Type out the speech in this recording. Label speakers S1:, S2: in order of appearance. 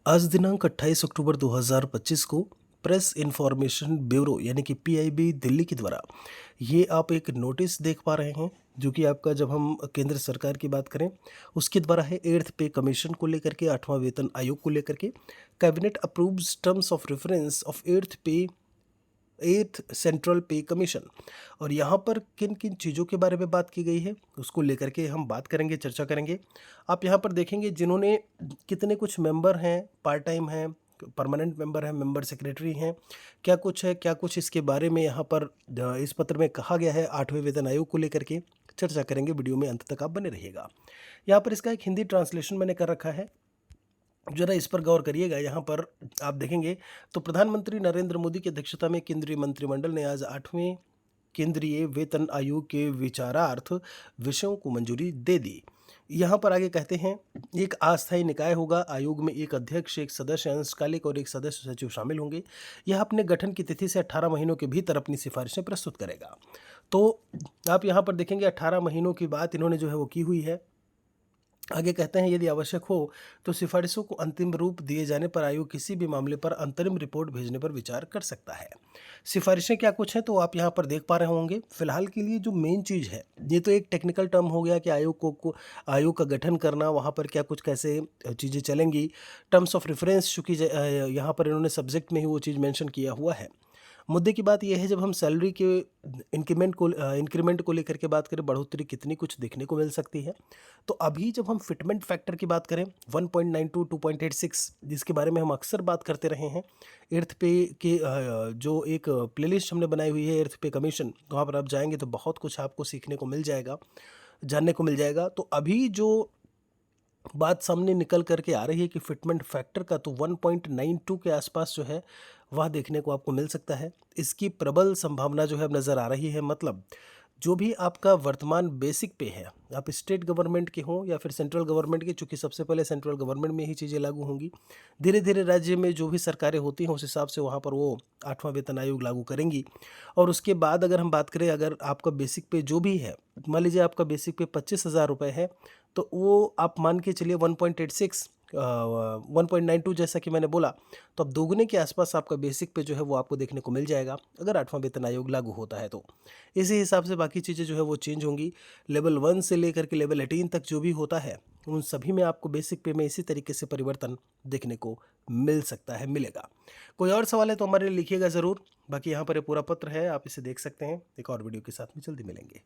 S1: आज दिनांक 28 अक्टूबर 2025 को प्रेस इन्फॉर्मेशन ब्यूरो यानी कि पीआईबी दिल्ली के द्वारा ये आप एक नोटिस देख पा रहे हैं, जो कि आपका जब हम केंद्र सरकार की बात करें उसके द्वारा है। एट्थ पे कमीशन को लेकर के, आठवां वेतन आयोग को लेकर के cabinet approves terms of reference of eighth central पे कमीशन। और यहाँ पर किन किन चीज़ों के बारे में बात की गई है उसको लेकर के हम बात करेंगे, चर्चा करेंगे। आप यहाँ पर देखेंगे जिन्होंने कितने कुछ मेंबर हैं, पार्ट टाइम हैं, परमानेंट मेंबर हैं, मेंबर सेक्रेटरी हैं, क्या कुछ है, क्या कुछ इसके बारे में यहाँ पर इस पत्र में कहा गया है आठवें वेतन आयोग को लेकर के चर्चा करेंगे। वीडियो में अंत तक आप बने रहिएगा। यहाँ पर इसका एक हिंदी ट्रांसलेशन मैंने कर रखा है, जरा इस पर गौर करिएगा। यहाँ पर आप देखेंगे तो प्रधानमंत्री नरेंद्र मोदी की अध्यक्षता में केंद्रीय मंत्रिमंडल ने आज आठवें केंद्रीय वेतन आयोग के विचारार्थ विषयों को मंजूरी दे दी। यहाँ पर आगे कहते हैं, एक अस्थायी निकाय होगा। आयोग में एक अध्यक्ष, एक सदस्य अंशकालिक और एक सदस्य सचिव शामिल होंगे। यह अपने गठन की तिथि से 18 महीनों के भीतर अपनी सिफारिशें प्रस्तुत करेगा। तो आप यहाँ पर देखेंगे 18 महीनों की बात इन्होंने जो है वो की हुई है। आगे कहते हैं, यदि आवश्यक हो तो सिफारिशों को अंतिम रूप दिए जाने पर आयोग किसी भी मामले पर अंतरिम रिपोर्ट भेजने पर विचार कर सकता है। सिफारिशें क्या कुछ हैं तो आप यहाँ पर देख पा रहे होंगे। फिलहाल के लिए जो मेन चीज़ है, ये तो एक टेक्निकल टर्म हो गया कि आयोग का गठन करना, वहाँ पर क्या कुछ कैसे चीज़ें चलेंगी। टर्म्स ऑफ रेफरेंस चूँकि यहाँ पर इन्होंने सब्जेक्ट में ही वो चीज़ मेंशन किया हुआ है। मुद्दे की बात यह है, जब हम सैलरी के इंक्रीमेंट को लेकर के बात करें, बढ़ोतरी कितनी कुछ देखने को मिल सकती है। तो अभी जब हम फिटमेंट फैक्टर की बात करें 1.92 2.86, जिसके बारे में हम अक्सर बात करते रहे हैं। एर्थ पे के जो एक प्लेलिस्ट हमने बनाई हुई है एर्थ पे कमीशन, वहाँ पर आप जाएंगे तो बहुत कुछ आपको सीखने को मिल जाएगा, जानने को मिल जाएगा। तो अभी जो बात सामने निकल करके आ रही है कि फिटमेंट फैक्टर का, तो 1.92 के आसपास जो है वह देखने को आपको मिल सकता है। इसकी प्रबल संभावना जो है अब नज़र आ रही है। मतलब जो भी आपका वर्तमान बेसिक पे है, आप स्टेट गवर्नमेंट के हों या फिर सेंट्रल गवर्नमेंट के, चूँकि सबसे पहले सेंट्रल गवर्नमेंट में ही चीज़ें लागू होंगी। धीरे धीरे राज्य में जो भी सरकारें होती हैं उस हिसाब से वहाँ पर वो आठवां वेतन आयोग लागू करेंगी। और उसके बाद अगर हम बात करें, अगर आपका बेसिक पे जो भी है, मान लीजिए आपका बेसिक पे 25,000 रुपये है, तो वो आप मान के चलिए 1.86 1.92 जैसा कि मैंने बोला, तो अब दोगुने के आसपास आपका बेसिक पे जो है वो आपको देखने को मिल जाएगा अगर आठवां वेतन आयोग लागू होता है तो। इसी हिसाब से बाकी चीज़ें जो है वो चेंज होंगी। लेवल 1 से लेकर के लेवल 18 तक जो भी होता है, उन सभी में आपको बेसिक पे में इसी तरीके से परिवर्तन देखने को मिल सकता है, मिलेगा। कोई और सवाल है तो हमारे लिए लिखिएगा ज़रूर। बाकी यहाँ पर ये पूरा पत्र है, आप इसे देख सकते हैं। एक और वीडियो के साथ में जल्दी मिलेंगे।